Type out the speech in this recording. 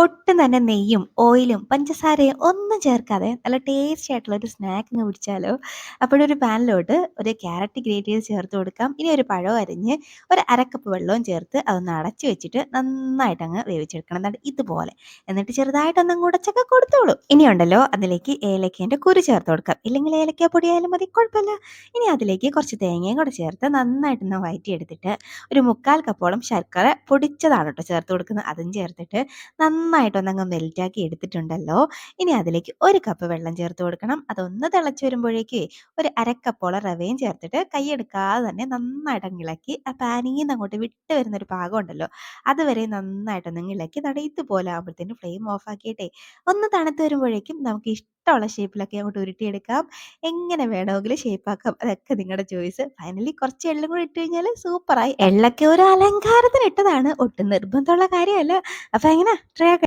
ഒട്ടും തന്നെ നെയ്യും, ഓയിലും, പഞ്ചസാരയും ഒന്നും ചേർക്കാതെ നല്ല ടേസ്റ്റി ആയിട്ടുള്ള ഒരു സ്നാക്ക് അങ്ങ് പിടിച്ചാലോ? അപ്പോഴൊരു പാനിലോട്ട് ഒരു ക്യാരറ്റ് ഗ്രേറ്റ് ചെയ്ത് ചേർത്ത് കൊടുക്കാം. ഇനി ഒരു പഴം അരിഞ്ഞ് ഒരു 1/2 കപ്പ് വെള്ളവും ചേർത്ത് അതൊന്ന് അടച്ച് വെച്ചിട്ട് നന്നായിട്ടങ്ങ് വേവിച്ചെടുക്കണം. ദാ ഇതുപോലെ. എന്നിട്ട് ചെറുതായിട്ടൊന്നങ്ങ് ഉടച്ചൊക്കെ കൊടുത്തോളൂ. ഇനിയുണ്ടല്ലോ അതിലേക്ക് ഏലക്കേൻ്റെ കുരു ചേർത്ത് കൊടുക്കാം. ഇല്ലെങ്കിൽ ഏലക്കാ പൊടിയായാലും മതി, കുഴപ്പമില്ല. ഇനി അതിലേക്ക് കുറച്ച് തേങ്ങയും കൂടെ ചേർത്ത് നന്നായിട്ടൊന്ന് വഴറ്റിയെടുത്തിട്ട് ഒരു 3/4 കപ്പോളം ശർക്കര പൊടിച്ചതാണ് കേട്ടോ ചേർത്ത് കൊടുക്കുന്നത്. അതും ചേർത്തിട്ട് നന്നായിട്ടൊന്നങ്ങ് മെൽറ്റാക്കി എടുത്തിട്ടുണ്ടല്ലോ. ഇനി അതിലേക്ക് 1 കപ്പ് വെള്ളം ചേർത്ത് കൊടുക്കണം. അതൊന്ന് തിളച്ച് വരുമ്പോഴേക്കേ ഒരു 1/2 കപ്പോളം റവയും ചേർത്തിട്ട് കൈയെടുക്കാതെ തന്നെ നന്നായിട്ടങ്ങ് ഇളക്കി ആ പാനീന്ന് അങ്ങോട്ട് വിട്ട് വരുന്നൊരു പാകം ഉണ്ടല്ലോ, അതുവരെ നന്നായിട്ടൊന്നങ്ങ് ഇളക്കി ഇതുപോലെ ആകുമ്പോഴത്തേനും ഫ്ലെയിം ഓഫ് ആക്കിയിട്ടേ ഒന്ന് തണുത്ത് വരുമ്പോഴേക്കും നമുക്ക് ഇഷ്ടമുള്ള ഷേപ്പിലൊക്കെ അങ്ങോട്ട് ഉരുട്ടിയെടുക്കാം. എങ്ങനെ വേണമെങ്കിലും ഷേപ്പാക്കാം. അതൊക്കെ നിങ്ങളുടെ ചോയ്സ്. ഫൈനലി കുറച്ച് എള്ളും കൂടി ഇട്ട് കഴിഞ്ഞാൽ സൂപ്പറായി. എള്ളൊക്കെ ഒരു അലങ്കാരത്തിന് ഇട്ടതാണ്. ഒട്ടും നിർബന്ധമുള്ള കാര്യമല്ല. അപ്പൊ എങ്ങനെ ട്രൈ